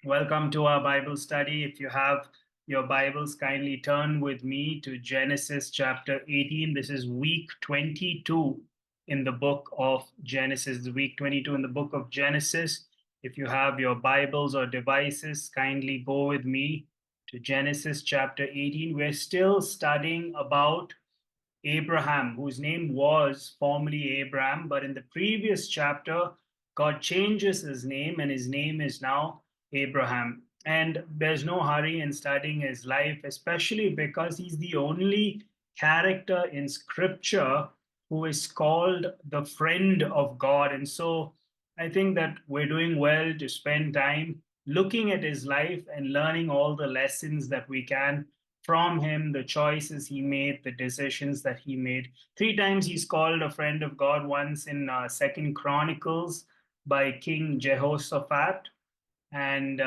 Welcome to our Bible study. If you have your Bibles, kindly turn with me to Genesis chapter 18. This is week 22 in the book of Genesis. Week 22 in the book of Genesis. If you have your Bibles or devices, kindly go with me to Genesis chapter 18. We're still studying about Abraham, whose name was formerly Abraham, but in the previous chapter, God changes his name, and his name is now Abraham. And there's no hurry in studying his life, especially because he's the only character in scripture who is called the friend of God. And so I think that we're doing well to spend time looking at his life and learning all the lessons that we can from him, the choices he made, the decisions that he made. Three times he's called a friend of God, once in Second Chronicles by King Jehoshaphat, and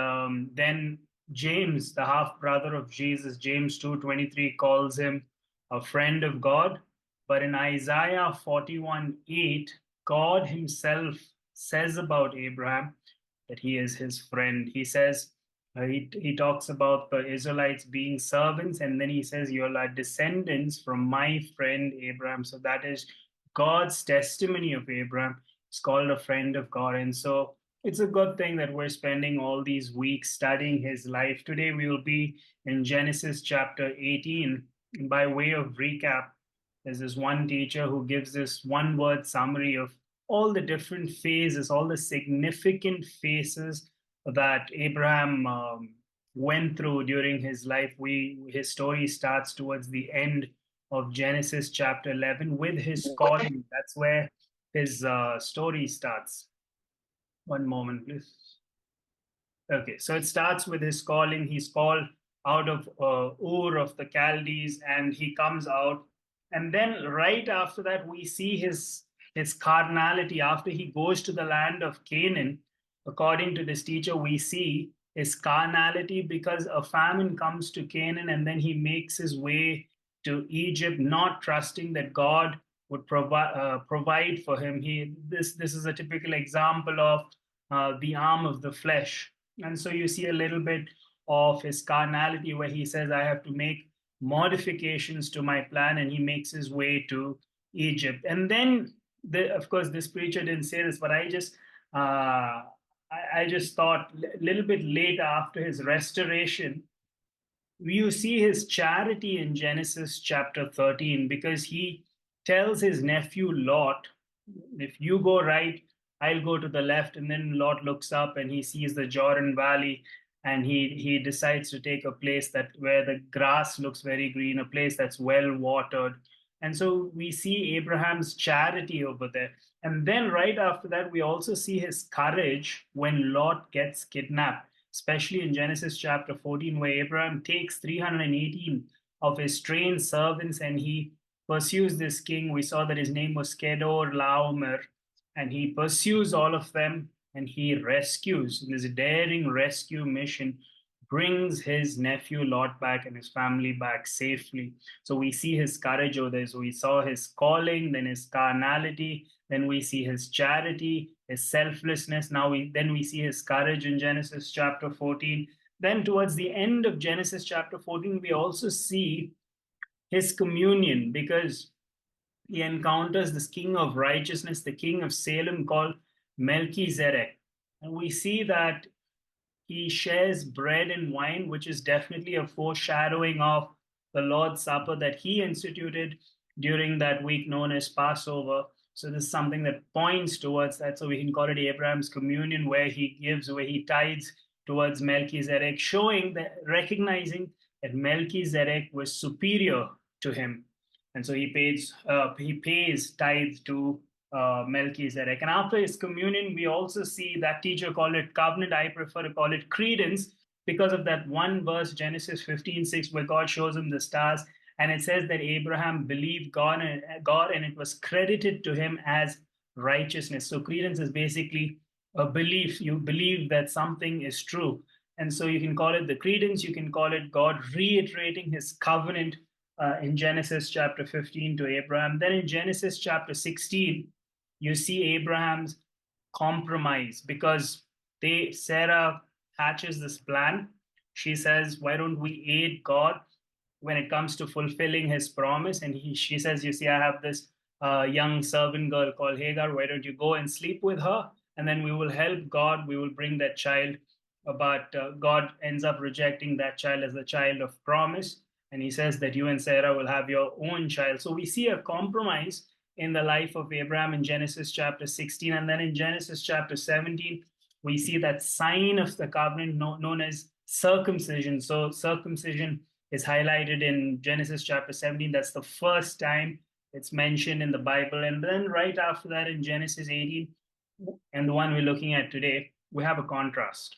then James, the half brother of Jesus, James 2:23, calls him a friend of God. But in Isaiah 41:8, God himself says about Abraham that he is his friend. He says, he talks about the Israelites being servants, and then he says, "You are descendants from my friend Abraham." So that is God's testimony of Abraham. He's called a friend of God. And so it's a good thing that we're spending all these weeks studying his life. Today we will be in Genesis chapter 18. And by way of recap, there's this one teacher who gives this one word summary of all the different phases, all the significant phases that Abraham went through during his life. His story starts towards the end of Genesis chapter 11 with his calling. That's where his story starts. One moment, please. Okay, so it starts with his calling. He's called out of Ur of the Chaldees, and he comes out. And then right after that, we see his carnality. After he goes to the land of Canaan, according to this teacher, we see his carnality because a famine comes to Canaan, and then he makes his way to Egypt, not trusting that God would provide for him. This is a typical example of the arm of the flesh. And so you see a little bit of his carnality where he says, I have to make modifications to my plan, and he makes his way to Egypt. And then, of course, this preacher didn't say this, but I just thought a little bit later after his restoration, you see his charity in Genesis chapter 13, because he tells his nephew Lot, if you go right, I'll go to the left. And then Lot looks up and he sees the Jordan Valley, and he decides to take a place that where the grass looks very green, a place that's well watered. And so we see Abraham's charity over there. And then right after that, we also see his courage when Lot gets kidnapped, especially in Genesis chapter 14, where Abraham takes 318 of his trained servants and he pursues this king. We saw that his name was Kedor Laomer, and he pursues all of them and he rescues. In this daring rescue mission, brings his nephew Lot back and his family back safely. So we see his courage over there. So we saw his calling, then his carnality, then we see his charity, his selflessness. Then we see his courage in Genesis chapter 14. Then towards the end of Genesis chapter 14, we also see his communion, because he encounters this king of righteousness, the king of Salem called Melchizedek. And we see that he shares bread and wine, which is definitely a foreshadowing of the Lord's Supper that he instituted during that week known as Passover. So this is something that points towards that. So we can call it Abraham's communion, where he tithes towards Melchizedek, showing that, recognizing that Melchizedek was superior to him. And so he pays tithe to Melchizedek. And after his communion, we also see that teacher call it covenant. I prefer to call it credence, because of that one verse, Genesis 15:6, where God shows him the stars. And it says that Abraham believed God, and it was credited to him as righteousness. So credence is basically a belief. You believe that something is true. And so you can call it the credence, you can call it God reiterating his covenant in Genesis chapter 15 to Abraham. Then in Genesis chapter 16, you see Abraham's compromise, because Sarah hatches this plan. She says, why don't we aid God when it comes to fulfilling his promise? And she says, you see, I have this young servant girl called Hagar. Why don't you go and sleep with her? And then we will help God. We will bring that child. But God ends up rejecting that child as the child of promise. And he says that you and Sarah will have your own child. So we see a compromise in the life of Abraham in Genesis chapter 16. And then in Genesis chapter 17, we see that sign of the covenant known as circumcision. So circumcision is highlighted in Genesis chapter 17. That's the first time it's mentioned in the Bible. And then right after that in Genesis 18, and the one we're looking at today, we have a contrast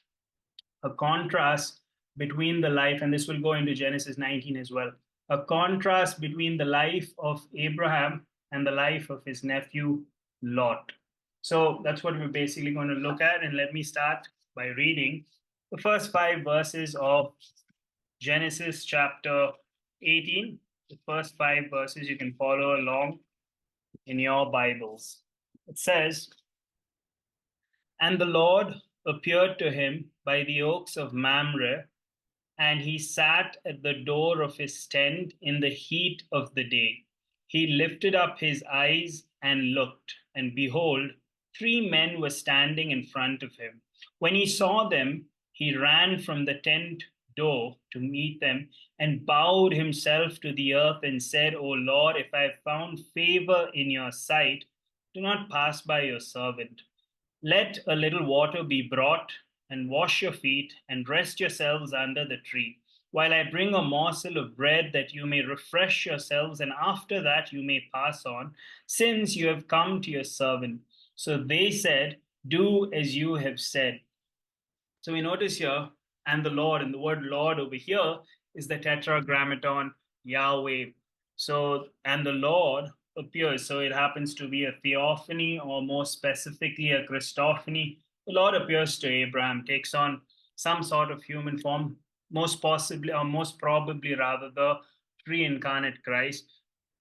between the life, and this will go into Genesis 19 as well, a contrast between the life of Abraham and the life of his nephew Lot. So that's what we're basically going to look at. And let me start by reading the first 5 verses of Genesis chapter 18. The first 5 verses, you can follow along in your Bibles. It says, and the Lord appeared to him by the oaks of Mamre, and he sat at the door of his tent in the heat of the day. He lifted up his eyes and looked, and behold, 3 men were standing in front of him. When he saw them, he ran from the tent door to meet them and bowed himself to the earth and said, O Lord, if I have found favor in your sight, do not pass by your servant. Let a little water be brought, and wash your feet, and rest yourselves under the tree, while I bring a morsel of bread that you may refresh yourselves, and after that you may pass on, since you have come to your servant. So they said, do as you have said. So we notice here, and the Lord, and the word Lord over here is the tetragrammaton Yahweh. So, and the Lord appears. So it happens to be a theophany, or more specifically a Christophany. The Lord appears to Abraham, takes on some sort of human form, most possibly, or most probably rather, the pre-incarnate Christ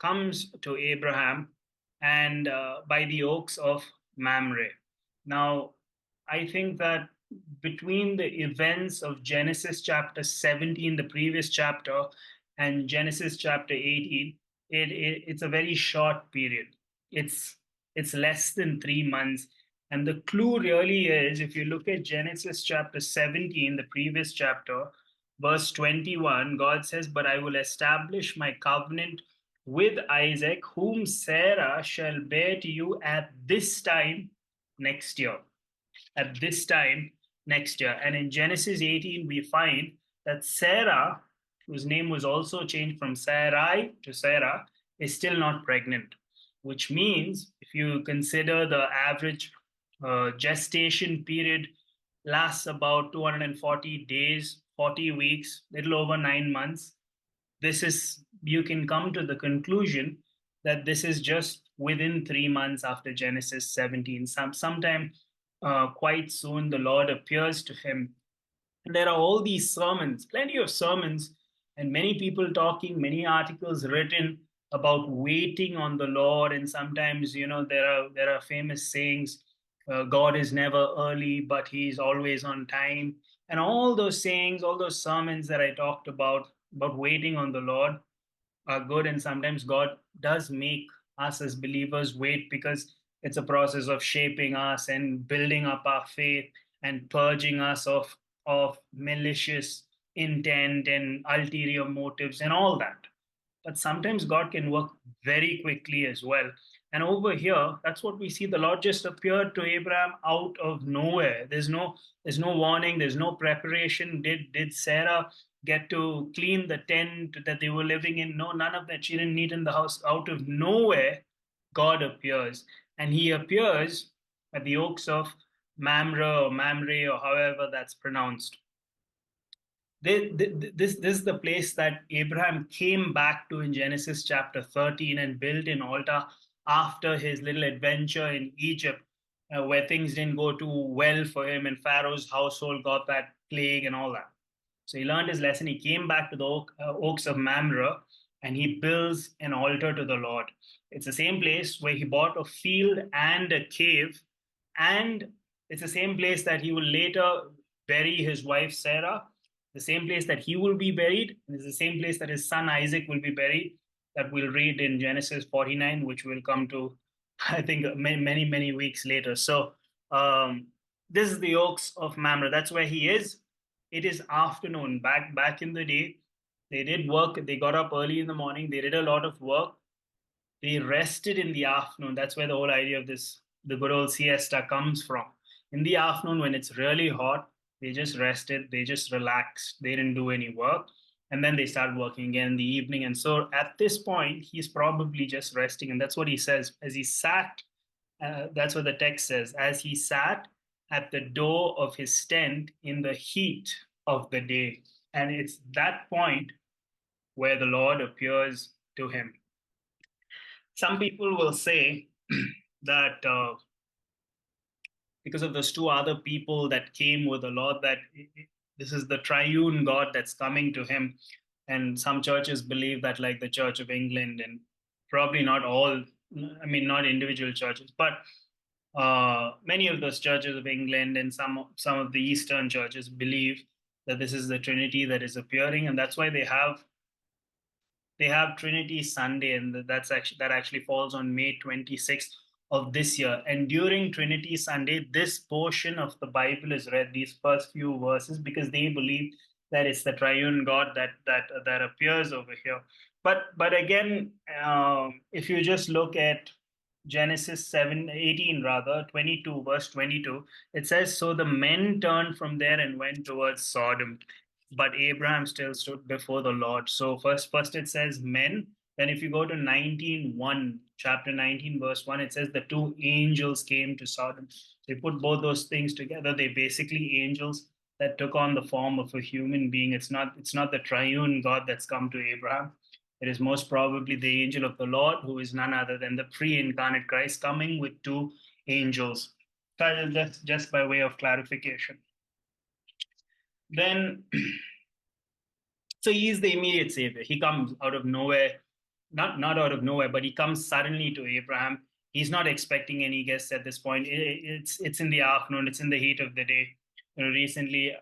comes to Abraham and by the oaks of Mamre. Now, I think that between the events of Genesis chapter 17, the previous chapter, and Genesis chapter 18, it's a very short period. It's less than 3 months. And the clue really is, if you look at Genesis chapter 17, the previous chapter, verse 21, God says, but I will establish my covenant with Isaac, whom Sarah shall bear to you at this time next year. At this time next year. And in Genesis 18, we find that Sarah, whose name was also changed from Sarai to Sarah, is still not pregnant, which means if you consider the average gestation period lasts about 240 days, 40 weeks, little over 9 months. This is, you can come to the conclusion that this is just within 3 months after Genesis 17. Sometime quite soon, the Lord appears to him. And there are all these sermons, plenty of sermons, and many people talking, many articles written about waiting on the Lord. And sometimes, there are famous sayings, God is never early, but he's always on time. And all those sayings, all those sermons that I talked about waiting on the Lord are good. And sometimes God does make us as believers wait, because it's a process of shaping us and building up our faith and purging us of malicious intent and ulterior motives and all that. But sometimes God can work very quickly as well. And over here, that's what we see. The Lord just appeared to Abraham out of nowhere. There's no warning, there's no preparation. Did Sarah get to clean the tent that they were living in? No, none of that. She didn't need in the house. Out of nowhere, God appears. And he appears at the oaks of Mamre or Mamre, or however that's pronounced. This is the place that Abraham came back to in Genesis chapter 13 and built an altar after his little adventure in Egypt, where things didn't go too well for him, and Pharaoh's household got that plague and all that. So he learned his lesson. He came back to the oaks of Mamre, and he builds an altar to the Lord. It's the same place where he bought a field and a cave, and it's the same place that he will later bury his wife Sarah, the same place that he will be buried, and it's the same place that his son Isaac will be buried, that we'll read in Genesis 49, which will come to, I think, many weeks later. So this is the oaks of Mamre. That's where he is. It is afternoon. Back in the day, they did work. They got up early in the morning. They did a lot of work. They rested in the afternoon. That's where the whole idea of this, the good old siesta, comes from. In the afternoon, when it's really hot, they just rested, they just relaxed, they didn't do any work. And then they start working again in the evening. And so at this point, he's probably just resting. And that's what he says. As he sat, that's what the text says, as he sat at the door of his tent in the heat of the day. And it's that point where the Lord appears to him. Some people will say that because of those two other people that came with the Lord, that this is the triune God that's coming to him. And some churches believe that, like the Church of England, and probably not all, I mean, not individual churches, but many of those churches of England and some of the Eastern churches believe that this is the Trinity that is appearing, and that's why they have Trinity Sunday, and that actually falls on May 26th of this year. And during Trinity Sunday, this portion of the Bible is read, these first few verses, because they believe that it's the triune God that appears over here. But again, if you just look at Genesis 7:18, rather 22, verse 22, it says, "So the men turned from there and went towards Sodom, but Abraham still stood before the Lord." So first it says men. Then if you go to 19:1, chapter 19, verse 1, it says the two angels came to Sodom. They put both those things together. They basically angels that took on the form of a human being. It's not the triune God that's come to Abraham. It is most probably the angel of the Lord, who is none other than the pre-incarnate Christ, coming with two angels. That's just by way of clarification. Then, so he is the immediate savior. He comes out of nowhere, not out of nowhere, but he comes suddenly to Abraham. He's not expecting any guests at this point. It's in the afternoon. It's in the heat of the day. Recently,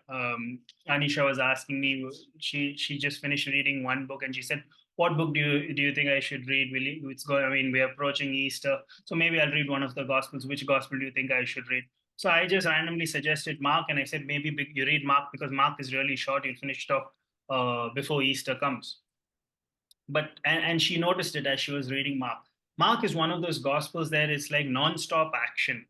Anisha was asking me. She just finished reading one book, and she said, "What book do you think I should read? It's going. I mean, we're approaching Easter, so maybe I'll read one of the Gospels. Which Gospel do you think I should read?" So I just randomly suggested Mark, and I said maybe you read Mark because Mark is really short. You'll finish it off before Easter comes. But and she noticed it as she was reading Mark. Mark is one of those Gospels that is like non-stop action.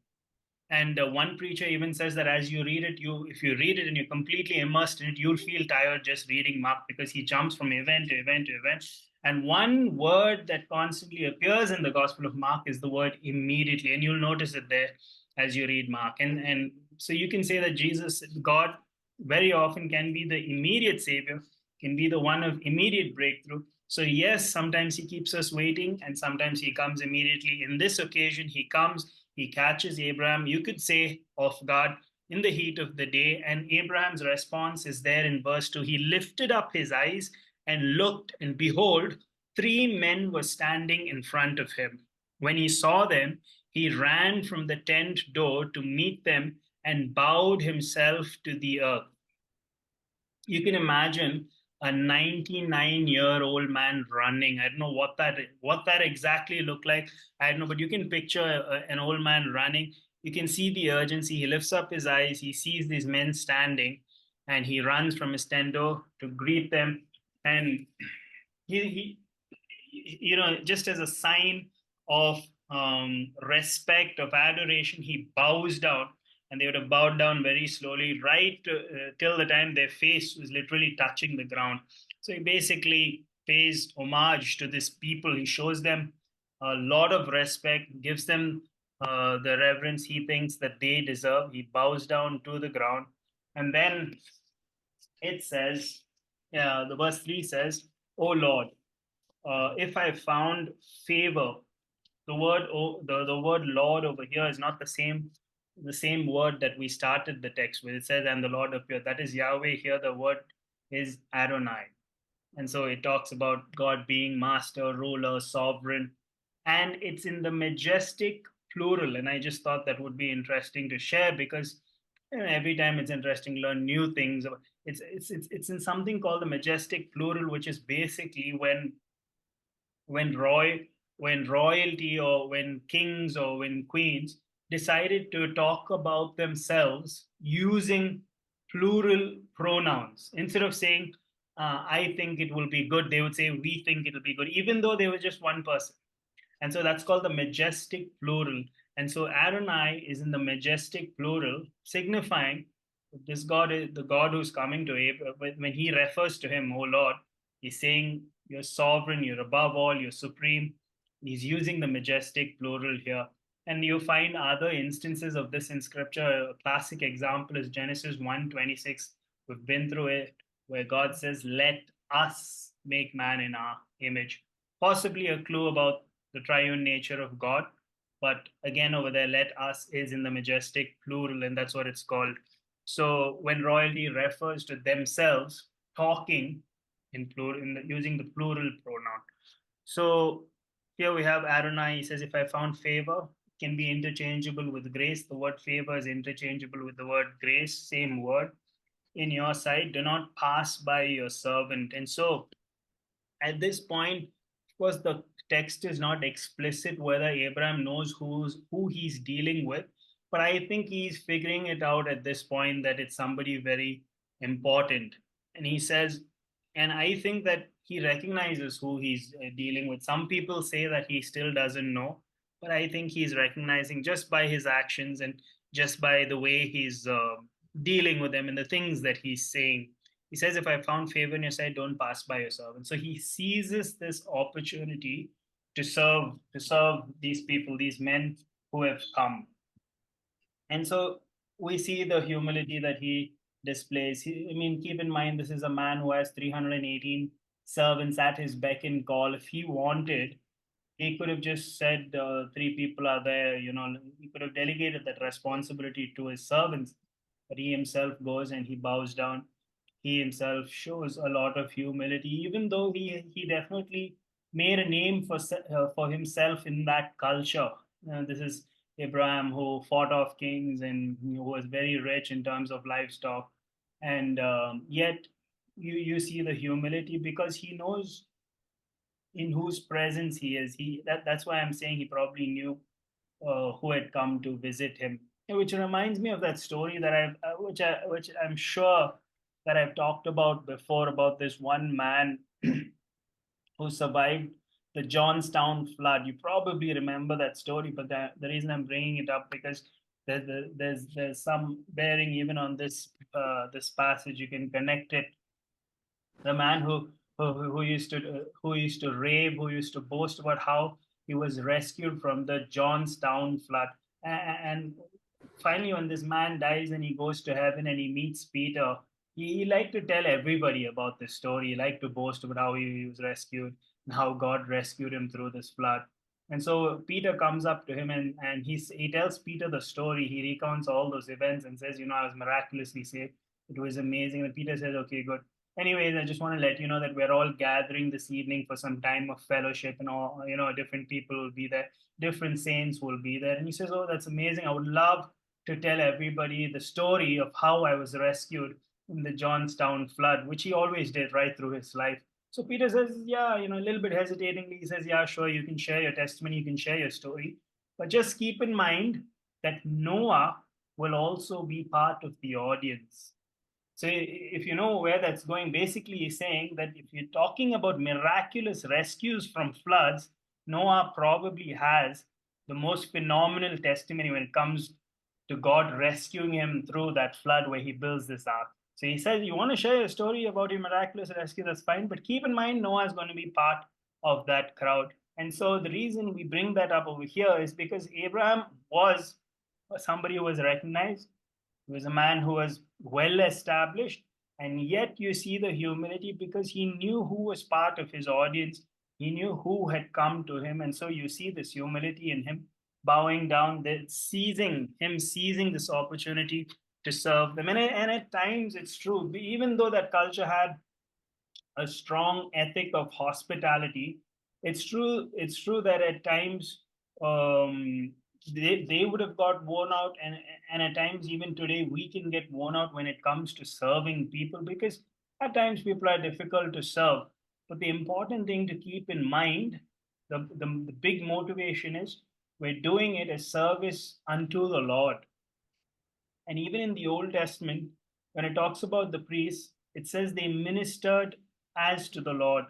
And one preacher even says that as you read it, if you read it and you're completely immersed in it, you'll feel tired just reading Mark, because he jumps from event to event to event. And one word that constantly appears in the Gospel of Mark is the word immediately, and you'll notice it there as you read Mark. And so you can say that Jesus, God, very often can be the immediate savior, can be the one of immediate breakthrough. So yes, sometimes he keeps us waiting, and sometimes he comes immediately. In this occasion, he comes, he catches Abraham, you could say, off guard in the heat of the day. And Abraham's response is there in verse 2. He lifted up his eyes and looked, and behold, three men were standing in front of him. When he saw them, he ran from the tent door to meet them and bowed himself to the earth. You can imagine a 99-year-old man running. I don't know what that exactly looked like. I don't know, but you can picture an old man running. You can see the urgency. He lifts up his eyes. He sees these men standing, and he runs from his tent door to greet them. And he just as a sign of respect, of adoration, he bows down. And they would have bowed down very slowly, right till the time their face was literally touching the ground. So he basically pays homage to this people. He shows them a lot of respect, gives them the reverence he thinks that they deserve. He bows down to the ground. And then it says, the verse 3 says, "O Lord, if I found favor," the word the word Lord over here is not the same word that we started the text with. It says, "And the Lord appeared." That is Yahweh. Here the word is Adonai. And so it talks about God being master, ruler, sovereign. And it's in the majestic plural. And I just thought that would be interesting to share, because And every time it's interesting to learn new things. It's in something called the majestic plural, which is basically when roy when royalty or when kings or when queens decided to talk about themselves using plural pronouns instead of saying I think it will be good, they would say we think it will be good, even though they were just one person. And so that's called the majestic plural. And so Adonai is in the majestic plural, signifying this God is the God who's coming to Abraham. When he refers to him, oh Lord, he's saying, you're sovereign, you're above all, you're supreme. He's using the majestic plural here. And you find other instances of this in scripture. A classic example is Genesis 1:26. We've been through it, where God says, let us make man in our image. Possibly a clue about the triune nature of God. But again, over there, let us is in the majestic plural, and that's what it's called. So when royalty refers to themselves talking in plural, using the plural pronoun. So here we have Adonai. He says, if I found favor, it can be interchangeable with grace. The word favor is interchangeable with the word grace, same word. In your sight, do not pass by your servant. And so at this point, of course, the text is not explicit whether Abraham knows who he's dealing with, but I think he's figuring it out at this point that it's somebody very important. And he says, and I think that he recognizes who he's dealing with. Some people say that he still doesn't know, but I think he's recognizing just by his actions and just by the way he's dealing with them and the things that he's saying. He says, if I found favor in your sight, don't pass by your servant. So he seizes this opportunity to serve these people, these men who have come. And so we see the humility that he displays. I mean, keep in mind, this is a man who has 318 servants at his beck and call. If he wanted, he could have just said, three people are there, he could have delegated that responsibility to his servants. But he himself goes and he bows down. He himself shows a lot of humility, even though he definitely made a name for himself in that culture. This is Abraham who fought off kings and who was very rich in terms of livestock, and yet you see the humility because he knows in whose presence he is. That's why I'm saying he probably knew who had come to visit him, which reminds me of that story that which I'm sure that I've talked about before, about this one man who survived the Johnstown flood. You probably remember that story, but the reason I'm bringing it up because there's some bearing even on this passage. You can connect it. The man who used to rave, who used to boast about how he was rescued from the Johnstown flood, and finally, when this man dies and he goes to heaven and he meets Peter, he liked to tell everybody about this story. He liked to boast about how he was rescued and how God rescued him through this flood. And so Peter comes up to him and he tells Peter the story. He recounts all those events and says, I was miraculously saved. It was amazing. And Peter says, okay, good. Anyways, I just want to let you know that we're all gathering this evening for some time of fellowship, and all, different people will be there, different saints will be there. And he says, oh, that's amazing. I would love to tell everybody the story of how I was rescued in the Johnstown flood, which he always did right through his life. So Peter says, yeah, a little bit hesitatingly, he says, yeah, sure, you can share your testimony, you can share your story. But just keep in mind that Noah will also be part of the audience. So if you know where that's going, basically he's saying that if you're talking about miraculous rescues from floods, Noah probably has the most phenomenal testimony when it comes to God rescuing him through that flood where he builds this ark. So he says, you want to share your story about your miraculous rescue, that's fine, but keep in mind Noah is going to be part of that crowd. And so the reason we bring that up over here is because Abraham was somebody who was recognized. He was a man who was well established, and yet you see the humility because he knew who was part of his audience. He knew who had come to him, and so you see this humility in him, bowing down, seizing this opportunity to serve them. And at times it's true, even though that culture had a strong ethic of hospitality, it's true that at times they would have got worn out, and at times even today we can get worn out when it comes to serving people, because at times people are difficult to serve. But the important thing to keep in mind, the big motivation is we're doing it as service unto the Lord. And even in the Old Testament, when it talks about the priests, it says they ministered as to the Lord.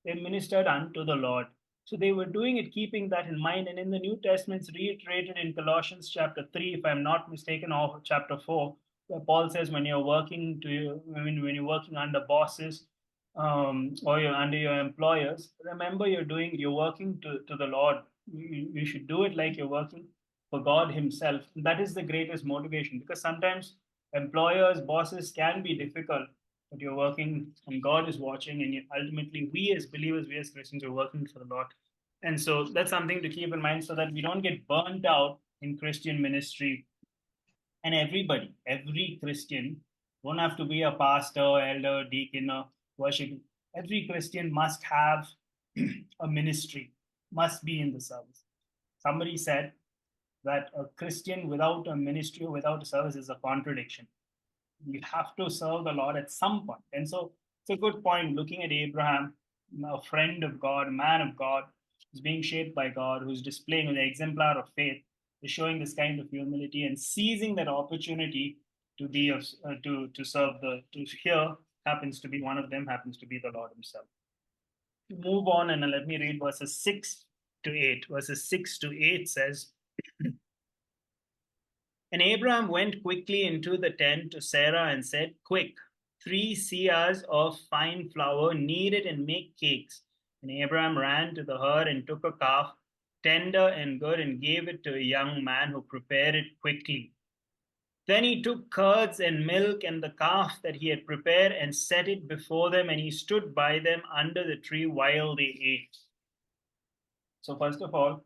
They ministered unto the Lord. So they were doing it, keeping that in mind. And in the New Testament, it's reiterated in Colossians chapter 3, if I'm not mistaken, or chapter 4, where Paul says when you're working when you're working under bosses, or you're under your employers, remember you're working to the Lord. You should do it like you're working for God Himself. That is the greatest motivation, because sometimes employers, bosses can be difficult, but you're working and God is watching, and ultimately, we as believers, we as Christians, are working for the Lord. And so that's something to keep in mind, so that we don't get burnt out in Christian ministry. And every Christian, don't have to be a pastor, elder, deacon, or worship. Every Christian must have a ministry, must be in the service. Somebody said that a Christian without a ministry or without a service is a contradiction. You have to serve the Lord at some point. And so it's a good point looking at Abraham, a friend of God, a man of God, who's being shaped by God, who's displaying the exemplar of faith, is showing this kind of humility and seizing that opportunity to be of to serve to hear happens to be one of them, happens to be the Lord Himself. Move on, and let me read verses 6 to 8. Verses 6 to 8 says, And Abraham went quickly into the tent to Sarah and said, Quick, 3 seahs of fine flour, knead it and make cakes. And Abraham ran to the herd and took a calf, tender and good, and gave it to a young man who prepared it quickly. Then he took curds and milk and the calf that he had prepared and set it before them, and he stood by them under the tree while they ate. So, first of all,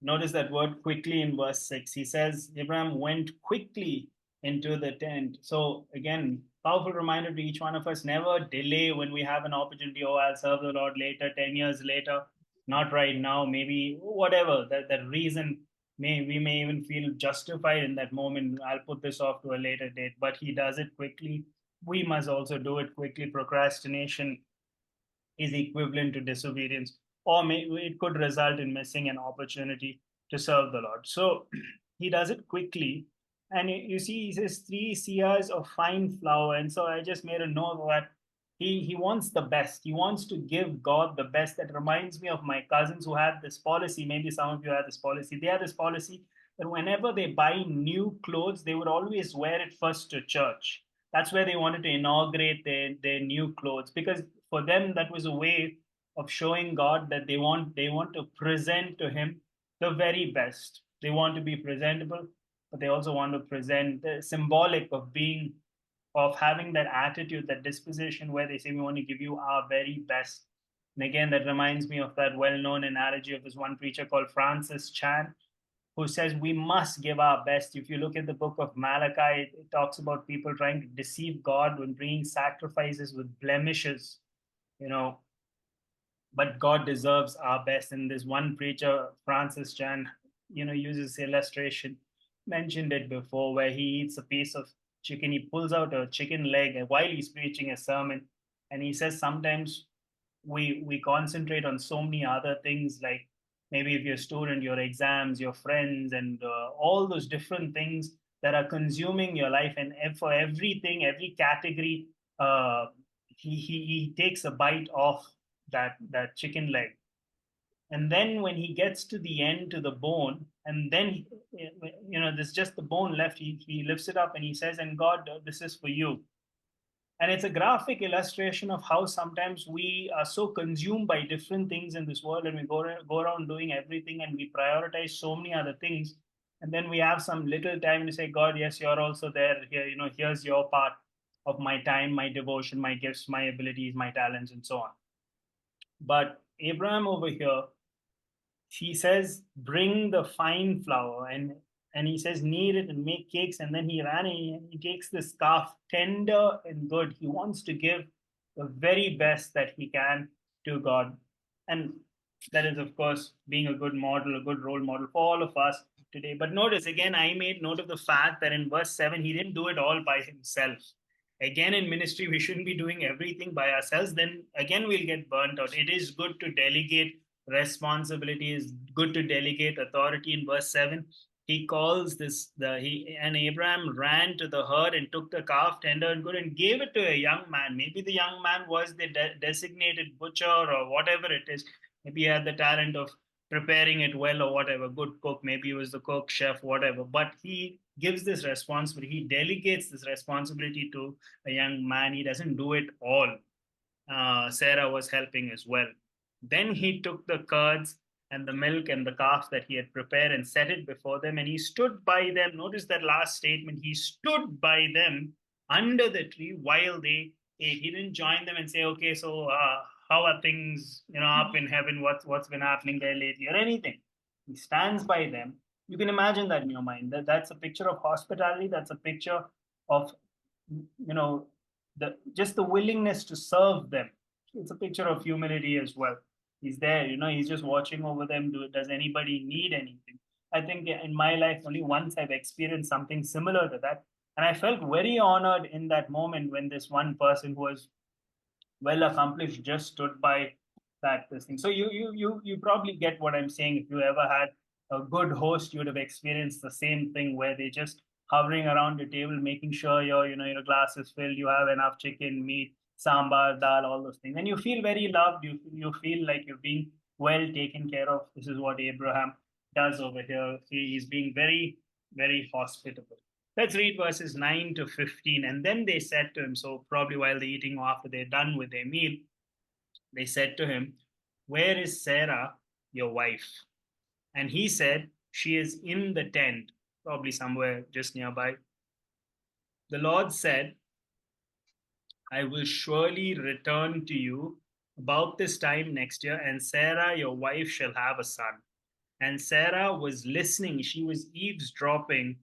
notice that word quickly in verse 6. He says, Abraham went quickly into the tent. So, again, powerful reminder to each one of us, never delay when we have an opportunity. Oh, I'll serve the Lord later, 10 years later, not right now, maybe whatever. That reason, we may even feel justified in that moment. I'll put this off to a later date, but he does it quickly. We must also do it quickly. Procrastination is equivalent to disobedience, or it could result in missing an opportunity to serve the Lord. So he does it quickly. And you see, he says 3 seahs of fine flour. And so I just made a note that he wants the best. He wants to give God the best. That reminds me of my cousins who had this policy. Maybe some of you had this policy. They had this policy that whenever they buy new clothes, they would always wear it first to church. That's where they wanted to inaugurate their new clothes, because for them that was a way of showing God that they want to present to Him the very best. They want to be presentable, but they also want to present the symbolic of having that attitude, that disposition, where they say we want to give you our very best. And again, that reminds me of that well-known analogy of this one preacher called Francis Chan, who says we must give our best. If you look at the book of Malachi, it talks about people trying to deceive God when bringing sacrifices with blemishes, you know, but God deserves our best. And this one preacher, Francis Chan, uses illustration, mentioned it before, where he eats a piece of chicken, he pulls out a chicken leg while he's preaching a sermon. And he says sometimes we concentrate on so many other things, like maybe if you're a student, your exams, your friends, and all those different things that are consuming your life. And for everything, every category, he takes a bite off that chicken leg. And then when he gets to the end, to the bone, and then there's just the bone left, he lifts it up and he says, and God, this is for you. And it's a graphic illustration of how sometimes we are so consumed by different things in this world, and we go around doing everything, and we prioritize so many other things. And then we have some little time to say, God, yes, you're also there. Here, here's your part of my time, my devotion, my gifts, my abilities, my talents, and so on. But Abraham over here, he says, bring the fine flour, and he says, knead it and make cakes. And then he ran and he takes this calf, tender and good. He wants to give the very best that he can to God. And That is, of course, being a good model, a good role model for all of us today. But notice again, I made note of the fact that in verse 7, he didn't do it all by himself. Again, in ministry, we shouldn't be doing everything by ourselves. Then again, we'll get burnt out. It is good to delegate responsibility, is good to delegate authority. In verse 7, he calls this the he and Abraham ran to the herd and took the calf, tender and good, and gave it to a young man. Maybe the young man was the designated butcher or whatever it is. Maybe he had the talent of preparing it well or whatever, good cook. Maybe he was the cook, chef, whatever. But he gives this responsibility. He delegates this responsibility to a young man. He doesn't do it all. Sarah was helping as well. Then he took the curds and the milk and the calf that he had prepared and set it before them, and he stood by them. Notice that last statement. He stood by them under the tree while they ate. He didn't join them and say, "Okay, so how are things, up in heaven? What's been happening there lately, or anything?" He stands by them. You can imagine that in your mind. That's a picture of hospitality. That's a picture of, you know, just the willingness to serve them. It's a picture of humility as well. He's there, he's just watching over them. Does anybody need anything? I think in my life, only once I've experienced something similar to that. And I felt very honored in that moment when this one person who was well accomplished just stood by that this thing. So you probably get what I'm saying. If you ever had a good host, you would have experienced the same thing where they just hovering around your table, making sure your glass is filled, you have enough chicken, meat, sambar, dal, all those things, and you feel very loved. You feel like you're being well taken care of. This is what Abraham does over here. He's being very, very hospitable. Let's read verses 9 to 15. And then they said to him, so probably while they're eating or after they're done with their meal, they said to him, "Where is Sarah, your wife?" And he said, "She is in the tent," probably somewhere just nearby. The Lord said, "I will surely return to you about this time next year, and Sarah, your wife, shall have a son." And Sarah was listening. She was eavesdropping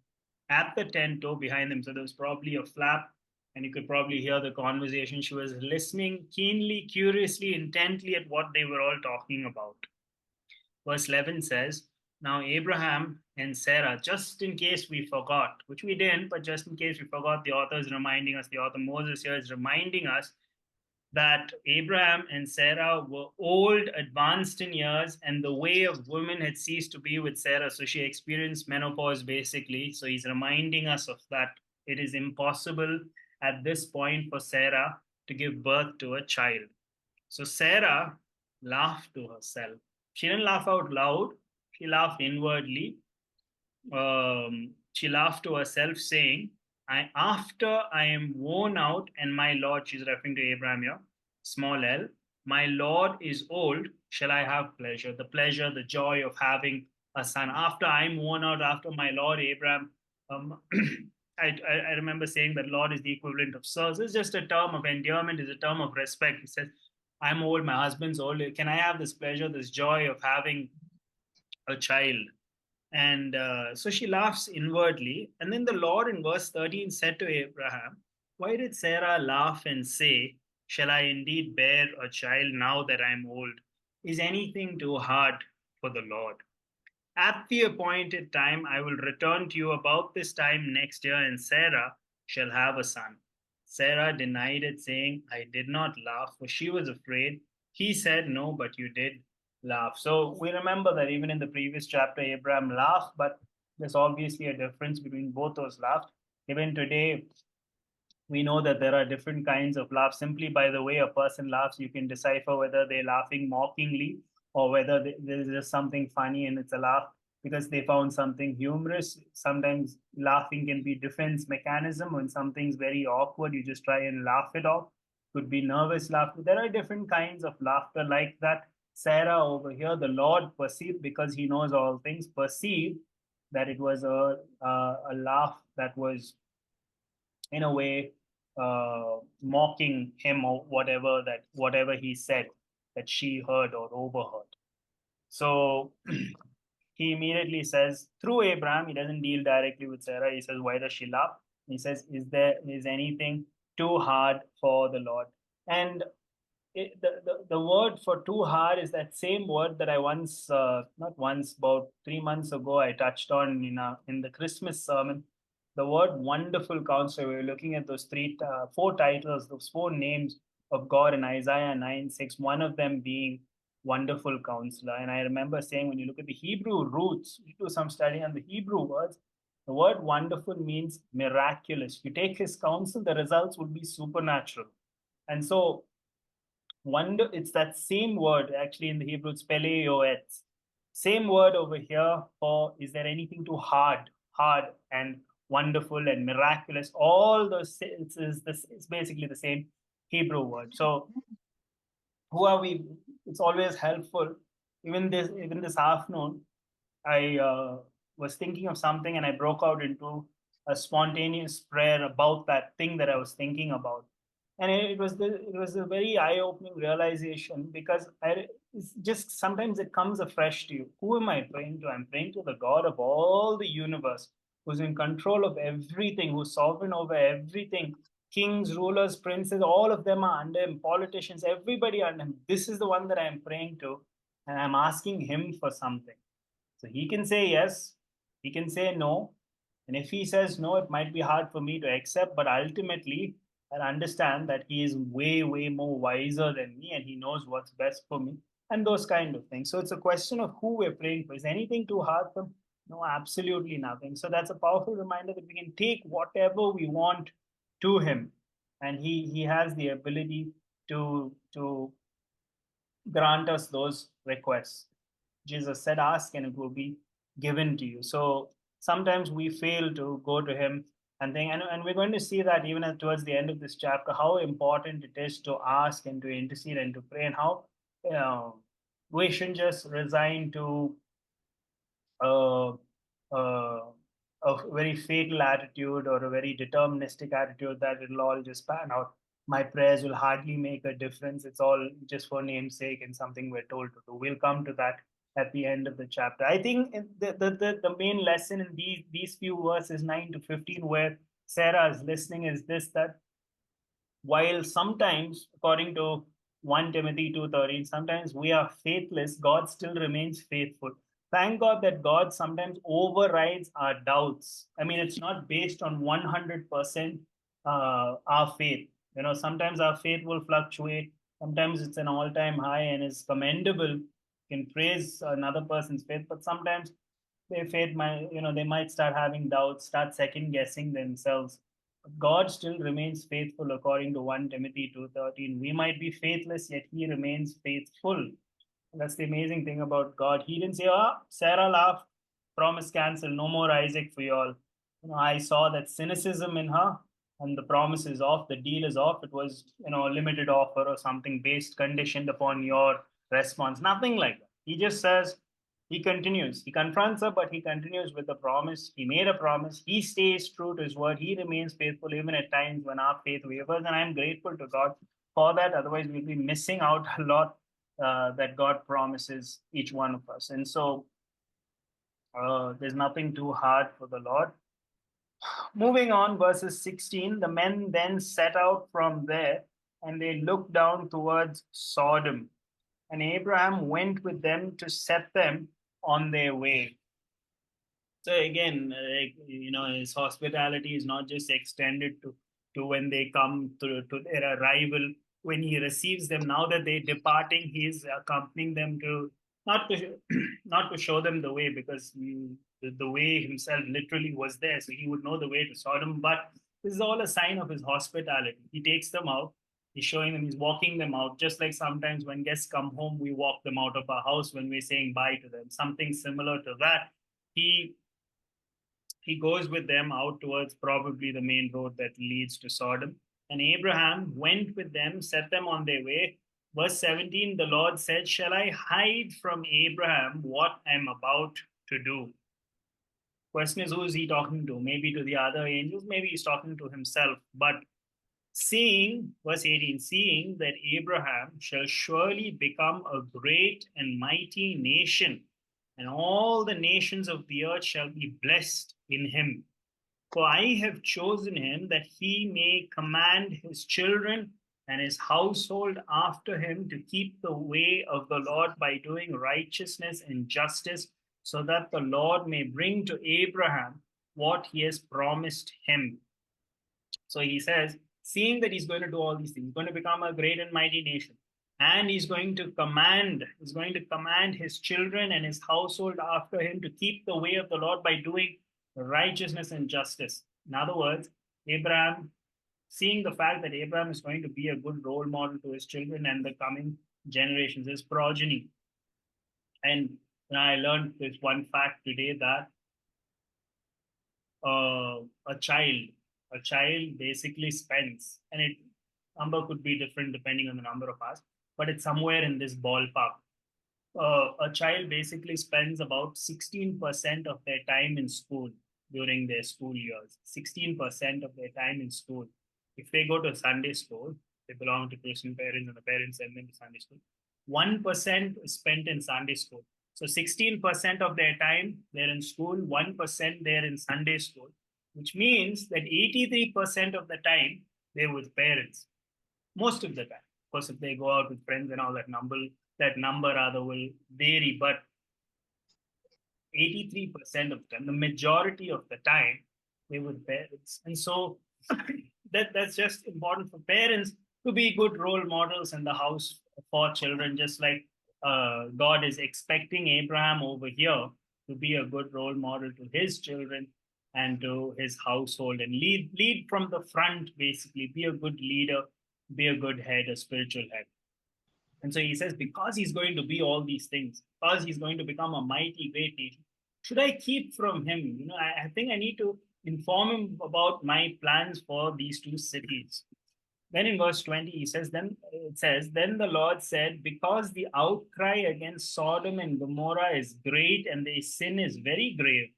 at the tent door behind them. So there was probably a flap, and you could probably hear the conversation. She was listening keenly, curiously, intently at what they were all talking about. Verse 11 says, "Now Abraham and Sarah," just in case we forgot, which we didn't, but just in case we forgot, the author is reminding us, the author Moses here is reminding us that Abraham and Sarah were old, advanced in years, and the way of women had ceased to be with Sarah. So she experienced menopause basically. So he's reminding us of that. It is impossible at this point for Sarah to give birth to a child. So Sarah laughed to herself. She didn't laugh out loud, she laughed inwardly. She laughed to herself, saying, After I am worn out, and my Lord," she's referring to Abraham here, small l, "my Lord is old, shall I have pleasure?" The pleasure, the joy of having a son. After I'm worn out, after my Lord Abraham, I remember saying that Lord is the equivalent of sir. So it's just a term of endearment, is a term of respect. He says, "I'm old, my husband's old. Can I have this pleasure, this joy of having a child?" And so she laughs inwardly. And then the Lord in verse 13 said to Abraham, "Why did Sarah laugh and say, 'Shall I indeed bear a child now that I'm old?' Is anything too hard for the Lord? At the appointed time, I will return to you about this time next year, and Sarah shall have a son." Sarah denied it, saying, "I did not laugh," for she was afraid. He said, "No, but you did laugh." So we remember that even in the previous chapter, Abraham laughed, but there's obviously a difference between both those laughs. Even today, we know that there are different kinds of laughs. Simply by the way a person laughs, you can decipher whether they're laughing mockingly or whether there's just something funny and it's a laugh because they found something humorous. Sometimes laughing can be defense mechanism. When something's very awkward, you just try and laugh it off. Could be nervous laughter. There are different kinds of laughter like that. Sarah over here, the Lord perceived, because he knows all things, perceived that it was a laugh that was in a way mocking him or whatever he said that she heard or overheard. So he immediately says, through Abraham, he doesn't deal directly with Sarah. He says, "Why does she laugh?" He says, is anything too hard for the Lord? And the word for too hard is that same word that I once, not once, about 3 months ago, I touched on in the Christmas sermon. The word wonderful counselor. We were looking at those four titles, those four names of God in Isaiah 9:6, one of them being wonderful counselor. And I remember saying, when you look at the Hebrew roots, you do some study on the Hebrew words, the word wonderful means miraculous. You take his counsel, the results would be supernatural. And so wonder, it's that same word actually in the Hebrew, it's peleoets. Same word over here for, is there anything too hard and wonderful and miraculous? All those, it's basically the same Hebrew word. So who are we? It's always helpful. Even this afternoon, I was thinking of something and I broke out into a spontaneous prayer about that thing that I was thinking about. And it was a very eye-opening realization, because it's just sometimes it comes afresh to you. Who am I praying to? I'm praying to the God of all the universe, who's in control of everything, who's sovereign over everything. Kings, rulers, princes, all of them are under him, politicians, everybody under him. This is the one that I'm praying to, and I'm asking him for something. So he can say yes, he can say no. And if he says no, it might be hard for me to accept, but ultimately, I'll understand that he is way, way more wiser than me and he knows what's best for me and those kind of things. So it's a question of who we're praying for. Is anything too hard for him? No, absolutely nothing. So that's a powerful reminder that we can take whatever we want to him, and he has the ability to grant us those requests. Jesus said, ask and it will be given to you. So sometimes we fail to go to him and think, and we're going to see that even towards the end of this chapter, how important it is to ask and to intercede and to pray, and how we shouldn't just resign to uh, uh, a very fatal attitude or a very deterministic attitude that it'll all just pan out. My prayers will hardly make a difference. It's all just for namesake and something we're told to do. We'll come to that at the end of the chapter. I think the main lesson in these few verses 9 to 15, where Sarah is listening, is this: that while sometimes, according to 1 Timothy 2:13, sometimes we are faithless, God still remains faithful. Thank God that God sometimes overrides our doubts. I mean, it's not based on 100% our faith. Sometimes our faith will fluctuate. Sometimes it's an all-time high and is commendable. You can praise another person's faith, but sometimes their faith might, they might start having doubts, start second guessing themselves. God still remains faithful according to 1 Timothy 2:13. We might be faithless, yet he remains faithful. That's the amazing thing about God. He didn't say, Sarah laughed, promise canceled, no more Isaac for y'all. I saw that cynicism in her, and the promise is off, the deal is off. It was, a limited offer or something based, conditioned upon your response. Nothing like that. He just says, he continues. He confronts her, but he continues with a promise. He made a promise. He stays true to his word. He remains faithful even at times when our faith wavers. And I'm grateful to God for that. Otherwise, we'd be missing out a lot that God promises each one of us. And so there's nothing too hard for the Lord. Moving on, verses 16, the men then set out from there and they looked down towards Sodom. And Abraham went with them to set them on their way. So again, his hospitality is not just extended to when they come to their arrival. When he receives them, now that they're departing, he is accompanying them to not to not to show them the way, because the way himself literally was there, so he would know the way to Sodom. But this is all a sign of his hospitality. He takes them out. He's showing them. He's walking them out, just like sometimes when guests come home, we walk them out of our house when we're saying bye to them. Something similar to that. He goes with them out towards probably the main road that leads to Sodom. And Abraham went with them, set them on their way. Verse 17, the Lord said, shall I hide from Abraham what I'm about to do? Question is, who is he talking to? Maybe to the other angels, maybe he's talking to himself. But seeing, verse 18, seeing that Abraham shall surely become a great and mighty nation, and all the nations of the earth shall be blessed in him. For I have chosen him that he may command his children and his household after him to keep the way of the Lord by doing righteousness and justice, so that the Lord may bring to Abraham what he has promised him. So he says, seeing that he's going to do all these things, he's going to become a great and mighty nation, and he's going to command his children and his household after him to keep the way of the Lord by doing righteousness and justice. In other words, Abraham, seeing the fact that Abraham is going to be a good role model to his children and the coming generations, his progeny. And I learned this one fact today that uh, a child a child basically spends, and it number could be different depending on the number of us, but it's somewhere in this ballpark. A child basically spends about 16% of their time in school during their school years. 16% of their time in school. If they go to Sunday school, they belong to Christian parents and the parents send them to Sunday school. 1% is spent in Sunday school. So 16% of their time they're in school, 1% they're in Sunday school, which means that 83% of the time they're with parents. Most of the time. Of course, if they go out with friends and all, that number rather will vary, but 83% of the time, the majority of the time, they with parents. And so that's just important for parents to be good role models in the house for children, just like God is expecting Abraham over here to be a good role model to his children and to his household, and lead from the front, basically be a good leader, be a good head, a spiritual head. And so he says, because he's going to be all these things, because he's going to become a mighty great nation, should I keep from him? I think I need to inform him about my plans for these two cities. Then in verse 20, then the Lord said, because the outcry against Sodom and Gomorrah is great and their sin is very grave,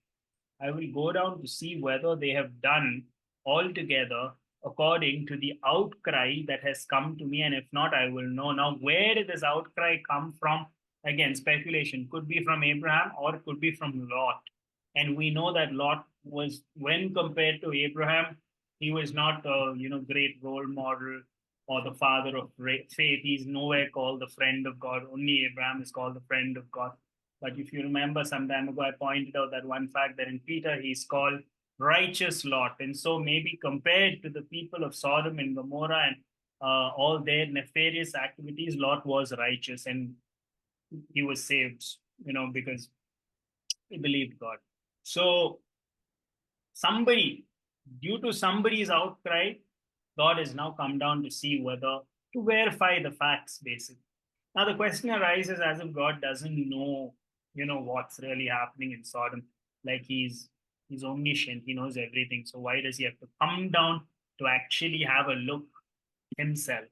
I will go down to see whether they have done altogether according to the outcry that has come to me, and if not, I will know. Now, where did this outcry come from? Again, speculation. Could be from Abraham or it could be from Lot. And we know that Lot was, when compared to Abraham, he was not a great role model or the father of faith. He's nowhere called the friend of God. Only Abraham is called the friend of God. But if you remember some time ago, I pointed out that one fact that in Peter, he's called righteous Lot. And so maybe compared to the people of Sodom and Gomorrah and all their nefarious activities, Lot was righteous and he was saved, because he believed God. So due to somebody's outcry, God has now come down to see whether to verify the facts, basically. Now the question arises as if God doesn't know, what's really happening in Sodom. Like he's omniscient, he knows everything. So why does he have to come down to actually have a look himself?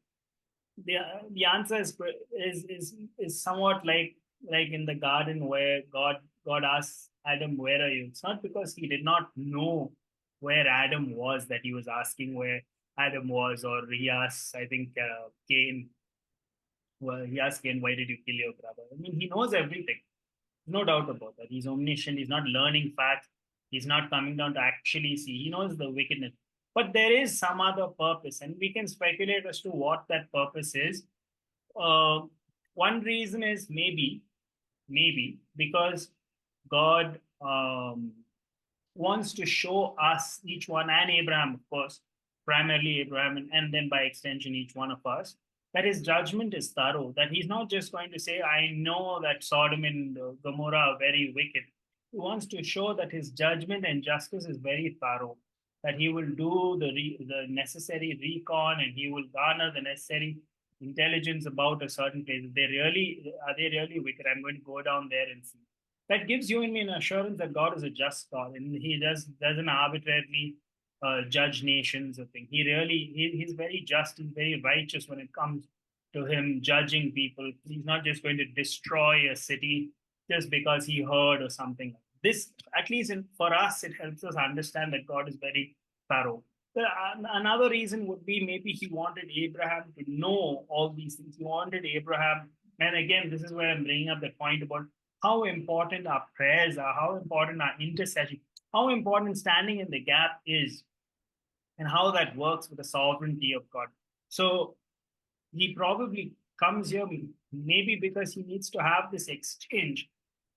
The answer is somewhat like in the garden where God asks Adam, where are you? It's not because he did not know where Adam was that he was asking where Adam was, or he asks, I think, Cain. Well, he asked Cain, why did you kill your brother? I mean, he knows everything. No doubt about that. He's omniscient. He's not learning facts. He's not coming down to actually see. He knows the wickedness. But there is some other purpose, and we can speculate as to what that purpose is. One reason is maybe because God wants to show us, each one, and Abraham, of course, primarily Abraham, and then by extension, each one of us, that his judgment is thorough, that he's not just going to say, I know that Sodom and Gomorrah are very wicked. He wants to show that his judgment and justice is very thorough, that he will do the necessary recon and he will garner the necessary intelligence about a certain place. Are they really wicked? I'm going to go down there and see. That gives you and me an assurance that God is a just God and he doesn't arbitrarily judge nations or things. He's very just and very righteous when it comes to him judging people. He's not just going to destroy a city just because he heard or something. This, at least for us, it helps us understand that God is very thorough. Another reason would be maybe he wanted Abraham to know all these things. He wanted Abraham, and again, this is where I'm bringing up that point about how important our prayers are, how important our intercession, how important standing in the gap is, and how that works with the sovereignty of God. So he probably comes here maybe because he needs to have this exchange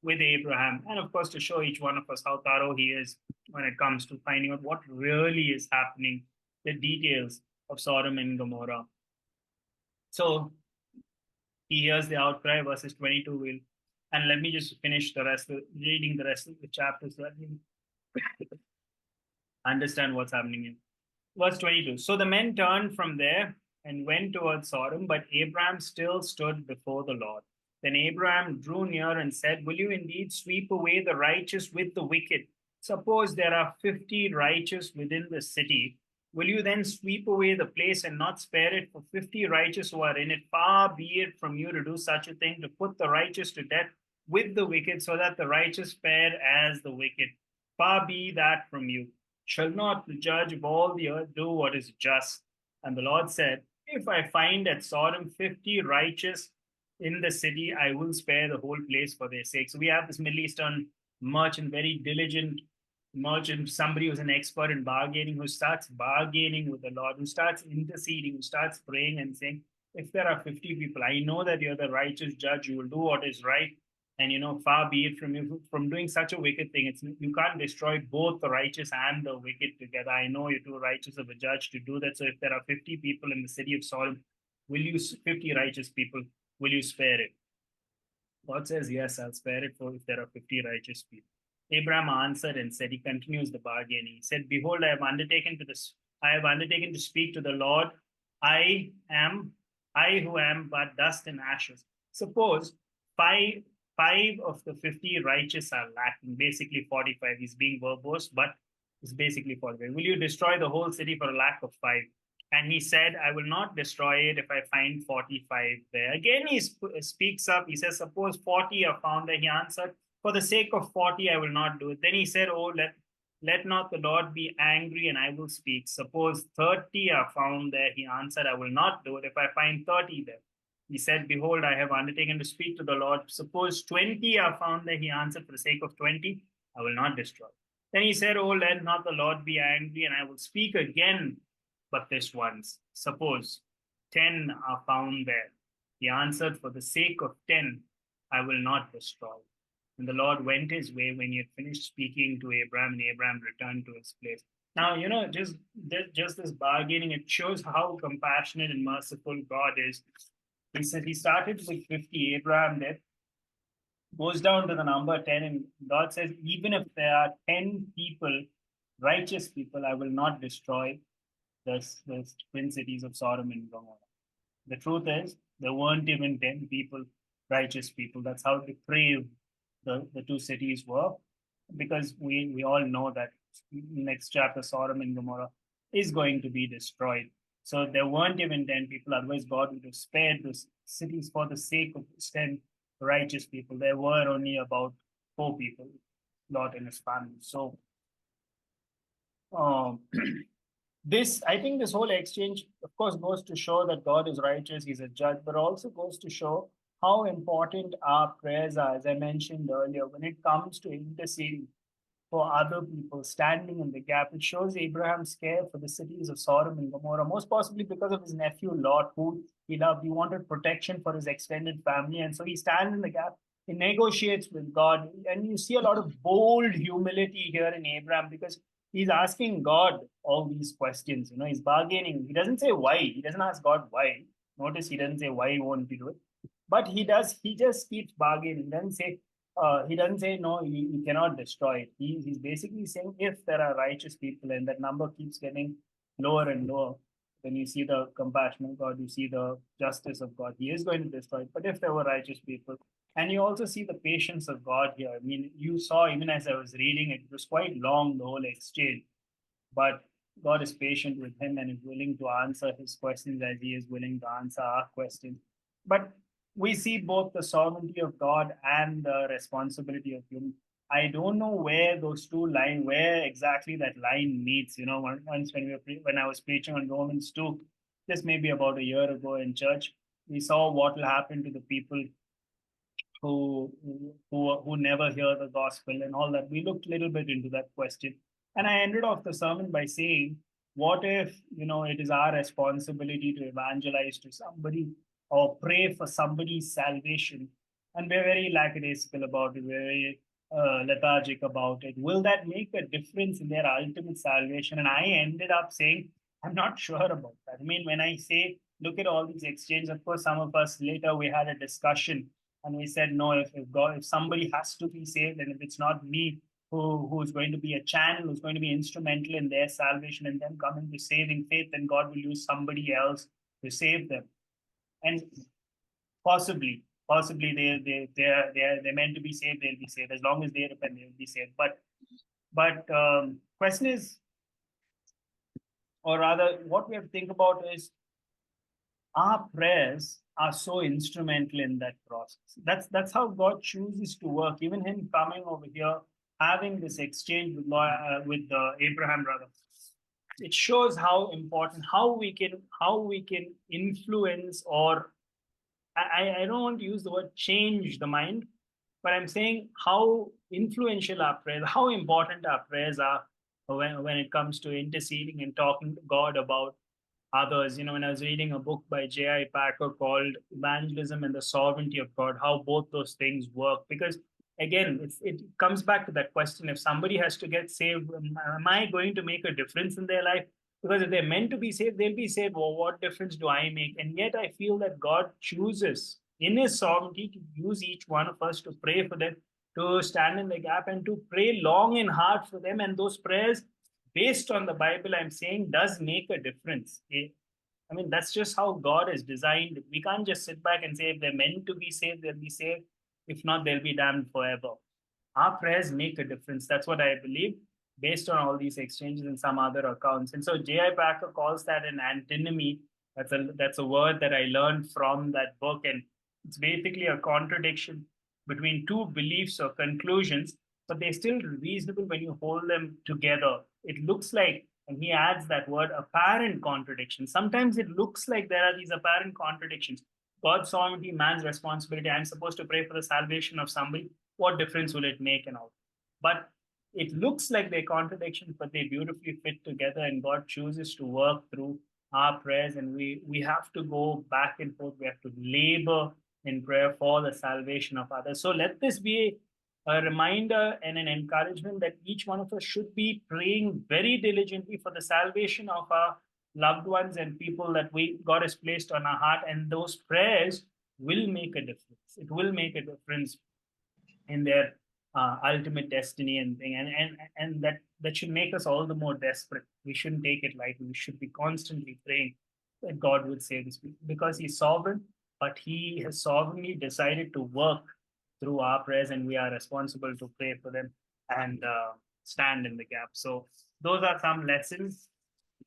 with Abraham. And of course, to show each one of us how thorough he is when it comes to finding out what really is happening, the details of Sodom and Gomorrah. So he hears the outcry, verses 22 will. And let me just finish the rest of reading the rest of the chapter so that you understand what's happening here. Verse 22. So the men turned from there and went towards Sodom, but Abraham still stood before the Lord. Then Abraham drew near and said, will you indeed sweep away the righteous with the wicked? Suppose there are 50 righteous within the city. Will you then sweep away the place and not spare it for 50 righteous who are in it? Far be it from you to do such a thing, to put the righteous to death with the wicked, so that the righteous fare as the wicked. Far be that from you. Shall not the judge of all the earth do what is just? And the Lord said, if I find at Sodom 50 righteous in the city, I will spare the whole place for their sake. So we have this Middle Eastern merchant, very diligent merchant, somebody who's an expert in bargaining, who starts bargaining with the Lord, who starts interceding, who starts praying and saying, if there are 50 people, I know that you're the righteous judge, you will do what is right. And far be it from you from doing such a wicked thing. You can't destroy both the righteous and the wicked together. I know you're too righteous of a judge to do that. So if there are 50 people in the city of Sodom, will you 50 righteous people, will you spare it? God says, yes, I'll spare it for if there are 50 righteous people. Abraham answered and said, he continues the bargaining. He said, behold, I have undertaken to speak to the Lord. I who am but dust and ashes. Suppose five of the 50 righteous are lacking, basically 45. He's being verbose, but it's basically 45. Will you destroy the whole city for a lack of 5? And he said, I will not destroy it if I find 45 there. Again, he speaks up. He says, suppose 40 are found there. He answered, for the sake of 40, I will not do it. Then he said, oh, let not the Lord be angry, and I will speak. Suppose 30 are found there. He answered, I will not do it if I find 30 there. He said, behold, I have undertaken to speak to the Lord. Suppose 20 are found there. He answered, for the sake of 20, I will not destroy. Then he said, oh, let not the Lord be angry, and I will speak again, but this once. Suppose 10 are found there. He answered, for the sake of 10, I will not destroy. And the Lord went his way when he had finished speaking to Abraham, and Abraham returned to his place. Now, just this bargaining, it shows how compassionate and merciful God is. He said he started with 50, Abraham did, goes down to the number 10, and God says, even if there are 10 people, righteous people, I will not destroy the twin cities of Sodom and Gomorrah. The truth is, there weren't even 10 people, righteous people. That's how depraved the two cities were, because we all know that next chapter, Sodom and Gomorrah is going to be destroyed. So there weren't even 10 people. Otherwise, God would have spared those cities for the sake of 10 righteous people. There were only about 4 people, Lot and his family. So I think this whole exchange, of course, goes to show that God is righteous, he's a judge, but also goes to show how important our prayers are, as I mentioned earlier, when it comes to interceding for other people, standing in the gap. It shows Abraham's care for the cities of Sodom and Gomorrah, most possibly because of his nephew Lot, who he loved. He wanted protection for his extended family, and so he stands in the gap. He negotiates with God, and you see a lot of bold humility here in Abraham, because he's asking God all these questions. He's bargaining. He doesn't say why. He doesn't ask God why. Notice he doesn't say why he won't do it. But he does. He just keeps bargaining. He doesn't say no. You cannot destroy it. He's basically saying if there are righteous people, and that number keeps getting lower and lower, when you see the compassion of God, you see the justice of God. He is going to destroy it. But if there were righteous people, and you also see the patience of God here. I mean, you saw even as I was reading it was quite long, the whole exchange. But God is patient with him and is willing to answer his questions as he is willing to answer our questions. But we see both the sovereignty of God and the responsibility of him. I don't know where those two lines, where exactly that line meets. Once when I was preaching on Romans 2, this may be about a year ago in church, we saw what will happen to the people who never hear the gospel and all that. We looked a little bit into that question. And I ended off the sermon by saying What if, it is our responsibility to evangelize to somebody or pray for somebody's salvation, and we're very lackadaisical about it, we're very lethargic about it? Will that make a difference in their ultimate salvation? And I ended up saying, I'm not sure about that. I mean, when I say, look at all these exchanges, of course, some of us later we had a discussion and we said, no, if somebody has to be saved, and if it's not me who's going to be a channel, who's going to be instrumental in their salvation and them coming to saving faith, then God will use somebody else to save them. And possibly they're meant to be saved, they'll be saved. As long as they repent, they'll be saved. But question is, or rather, what we have to think about is our prayers are so instrumental in that process. That's how God chooses to work. Even him coming over here, having this exchange with Abraham, brother, it shows how important, how we can influence, or I don't want to use the word change the mind, but I'm saying how influential our prayers, how important our prayers are when it comes to interceding and talking to God about others. When I was reading a book by J.I. Packer called Evangelism and the Sovereignty of God, how both those things work. Because again, it comes back to that question: if somebody has to get saved, am I going to make a difference in their life? Because if they're meant to be saved, they'll be saved. Well, what difference do I make? And yet I feel that God chooses in his sovereignty to use each one of us to pray for them, to stand in the gap and to pray long and hard for them. And those prayers, based on the Bible, I'm saying, does make a difference. I mean, that's just how God is designed. We can't just sit back and say, if they're meant to be saved, they'll be saved. If not, they'll be damned forever. Our prayers make a difference. That's what I believe, based on all these exchanges and some other accounts. And so J.I. Packer calls that an antinomy. That's a word that I learned from that book. And it's basically a contradiction between two beliefs or conclusions, but they're still reasonable when you hold them together. It looks like, and he adds that word, apparent contradiction. Sometimes it looks like there are these apparent contradictions. God's sovereignty, man's responsibility. I'm supposed to pray for the salvation of somebody. What difference will it make and all? But it looks like they're contradictions, but they beautifully fit together, and God chooses to work through our prayers, and we have to go back and forth. We have to labor in prayer for the salvation of others. So let this be a reminder and an encouragement that each one of us should be praying very diligently for the salvation of our loved ones and people that God has placed on our heart. And those prayers will make a difference. It will make a difference in their ultimate destiny and thing. And that should make us all the more desperate. We shouldn't take it lightly. We should be constantly praying that God would save this people, because he's sovereign, but he has sovereignly decided to work through our prayers, and we are responsible to pray for them and stand in the gap. So those are some lessons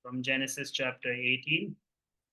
from Genesis chapter 18.